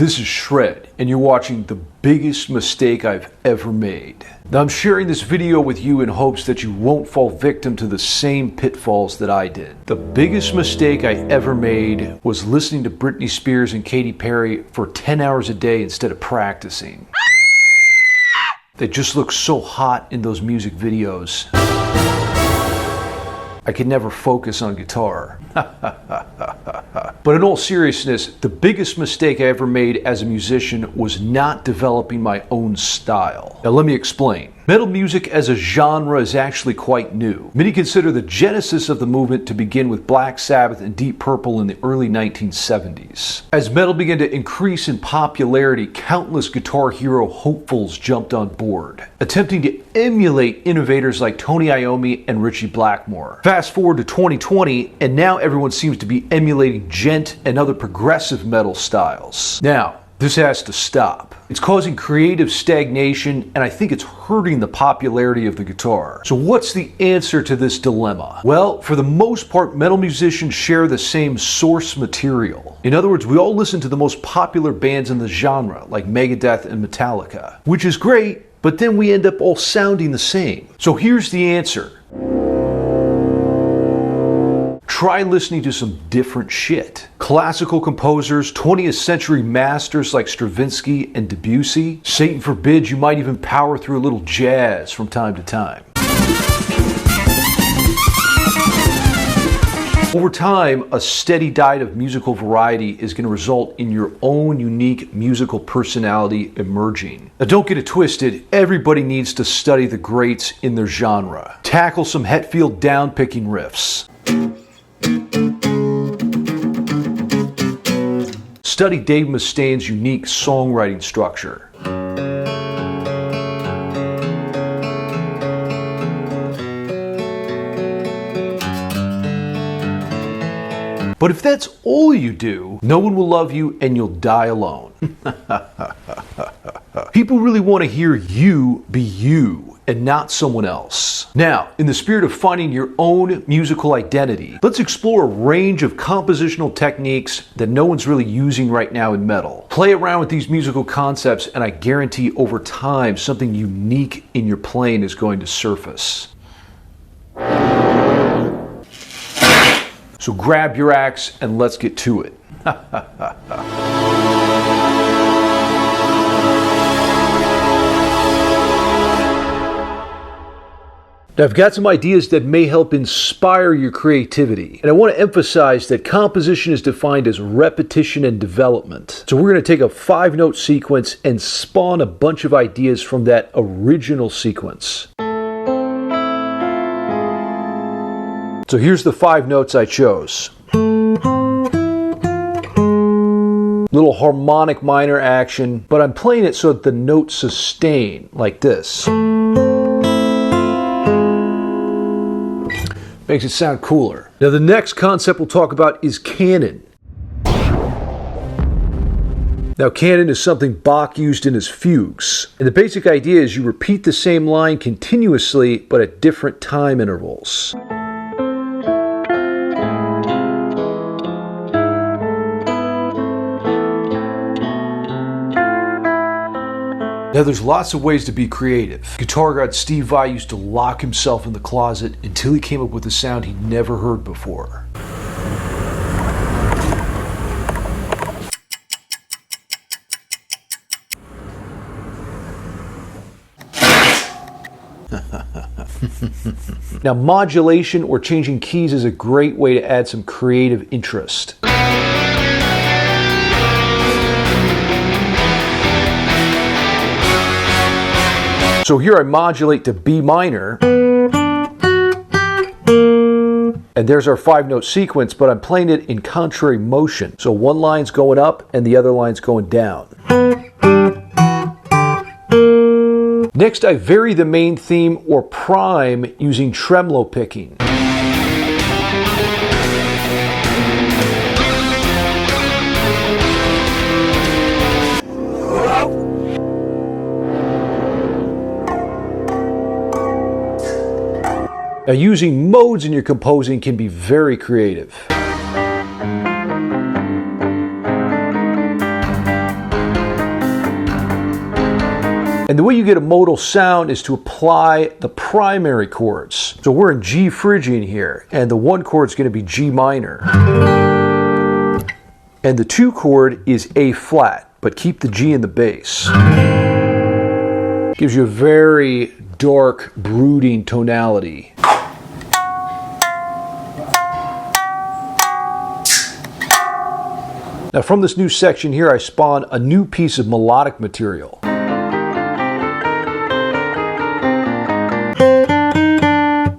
This is Shred, and you're watching the biggest mistake I've ever made. Now I'm sharing this video with you in hopes that you won't fall victim to the same pitfalls that I did. The biggest mistake I ever made was listening to Britney Spears and Katy Perry for 10 hours a day instead of practicing. They just look so hot in those music videos. I could never focus on guitar. But in all seriousness, the biggest mistake I ever made as a musician was not developing my own style. Now let me explain. Metal music as a genre is actually quite new. Many consider the genesis of the movement to begin with Black Sabbath and Deep Purple in the early 1970s. As metal began to increase in popularity, countless Guitar Hero hopefuls jumped on board, attempting to emulate innovators like Tony Iommi and Ritchie Blackmore. Fast forward to 2020, and now everyone seems to be emulating djent and other progressive metal styles. Now, this has to stop. It's causing creative stagnation, and I think it's hurting the popularity of the guitar. So what's the answer to this dilemma? Well, for the most part, metal musicians share the same source material. In other words, we all listen to the most popular bands in the genre, like Megadeth and Metallica, which is great, but then we end up all sounding the same. So here's the answer. Try listening to some different shit. Classical composers, 20th century masters like Stravinsky and Debussy. Satan forbid you might even power through a little jazz from time to time. Over time, a steady diet of musical variety is going to result in your own unique musical personality emerging. Now don't get it twisted, everybody needs to study the greats in their genre. Tackle some Hetfield down-picking riffs. Study Dave Mustaine's unique songwriting structure. But if that's all you do, no one will love you and you'll die alone. People really want to hear you be you and not someone else. Now, in the spirit of finding your own musical identity, let's explore a range of compositional techniques that no one's really using right now in metal. Play around with these musical concepts and I guarantee over time something unique in your playing is going to surface. So grab your axe and let's get to it. Now, I've got some ideas that may help inspire your creativity. And I want to emphasize that composition is defined as repetition and development. So we're going to take a 5-note sequence and spawn a bunch of ideas from that original sequence. So here's the 5 notes I chose. Little harmonic minor action, but I'm playing it so that the notes sustain, like this. Makes it sound cooler. Now the next concept we'll talk about is Canon. Now Canon is something Bach used in his fugues. And the basic idea is you repeat the same line continuously, but at different time intervals. Now there's lots of ways to be creative. Guitar god Steve Vai used to lock himself in the closet until he came up with a sound he'd never heard before. Now modulation or changing keys is a great way to add some creative interest. So here I modulate to B minor, and there's our 5-note sequence, but I'm playing it in contrary motion. So one line's going up and the other line's going down. Next, I vary the main theme or prime using tremolo picking. Now, using modes in your composing can be very creative. And the way you get a modal sound is to apply the primary chords. So we're in G Phrygian here, and the 1 chord is going to be G minor. And the 2 chord is A flat, but keep the G in the bass. Gives you a very dark, brooding tonality. Now from this new section here, I spawn a new piece of melodic material.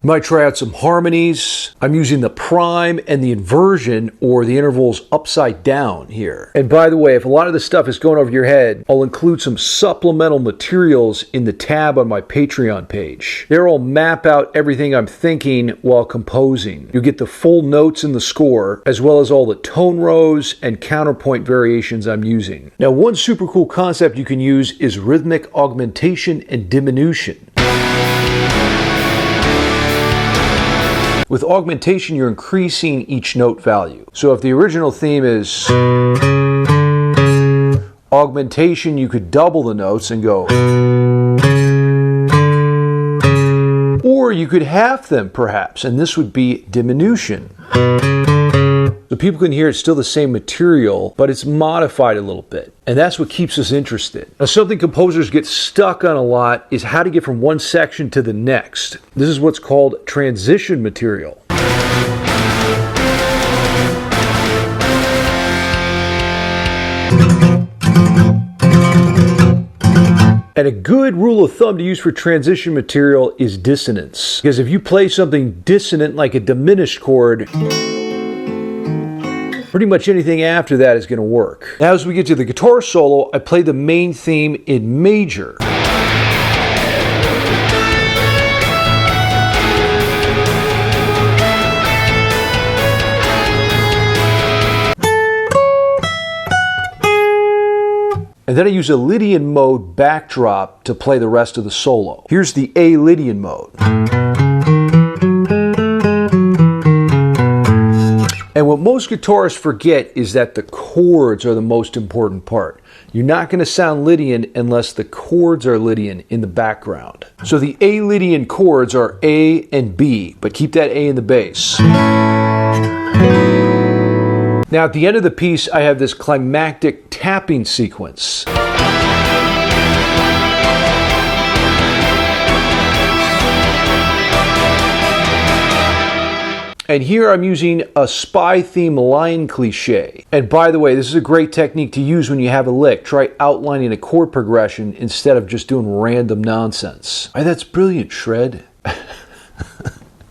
Might try out some harmonies. I'm using the prime and the inversion, or the intervals upside down here. And by the way, if a lot of this stuff is going over your head, I'll include some supplemental materials in the tab on my Patreon page. There I'll map out everything I'm thinking while composing. You'll get the full notes in the score, as well as all the tone rows and counterpoint variations I'm using. Now, one super cool concept you can use is rhythmic augmentation and diminution. With augmentation, you're increasing each note value. So if the original theme is augmentation, you could double the notes and go. Or you could half them, perhaps, and this would be diminution. So people can hear it's still the same material, but it's modified a little bit. And that's what keeps us interested. Now, something composers get stuck on a lot is how to get from one section to the next. This is what's called transition material. And a good rule of thumb to use for transition material is dissonance. Because if you play something dissonant like a diminished chord, pretty much anything after that is going to work. Now as we get to the guitar solo, I play the main theme in major. And then I use a Lydian Mode backdrop to play the rest of the solo. Here's the A Lydian Mode. And what most guitarists forget is that the chords are the most important part. You're not going to sound Lydian unless the chords are Lydian in the background. So the A Lydian chords are A and B, but keep that A in the bass. Now at the end of the piece, I have this climactic tapping sequence. And here I'm using a spy theme line cliche. And by the way, this is a great technique to use when you have a lick. Try outlining a chord progression instead of just doing random nonsense. Hey, that's brilliant, Shred.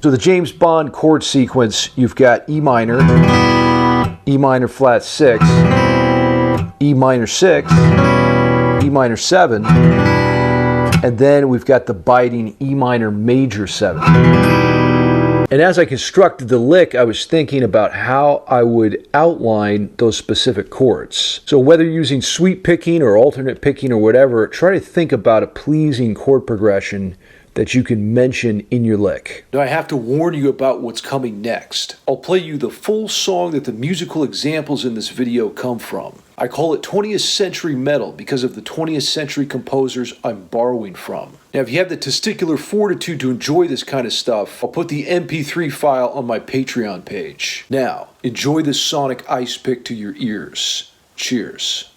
So the James Bond chord sequence, you've got E minor, E minor flat 6, E minor 6, E minor 7, and then we've got the biting E minor major 7. And as I constructed the lick, I was thinking about how I would outline those specific chords. So whether you're using sweep picking or alternate picking or whatever, try to think about a pleasing chord progression that you can mention in your lick. Now I have to warn you about what's coming next. I'll play you the full song that the musical examples in this video come from. I call it 20th century metal because of the 20th century composers I'm borrowing from. Now if you have the testicular fortitude to enjoy this kind of stuff, I'll put the MP3 file on my Patreon page. Now, enjoy this sonic ice pick to your ears. Cheers.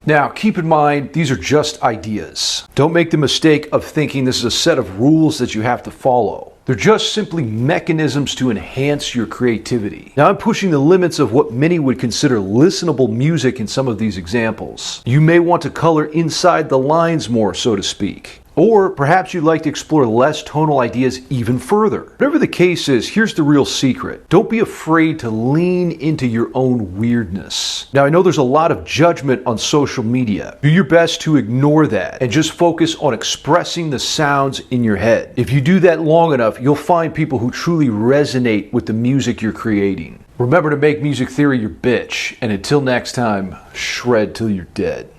Now, keep in mind, these are just ideas. Don't make the mistake of thinking this is a set of rules that you have to follow. They're just simply mechanisms to enhance your creativity. Now, I'm pushing the limits of what many would consider listenable music in some of these examples. You may want to color inside the lines more, so to speak. Or perhaps you'd like to explore less tonal ideas even further. Whatever the case is, here's the real secret. Don't be afraid to lean into your own weirdness. Now, I know there's a lot of judgment on social media. Do your best to ignore that and just focus on expressing the sounds in your head. If you do that long enough, you'll find people who truly resonate with the music you're creating. Remember to make music theory your bitch, and until next time, shred till you're dead.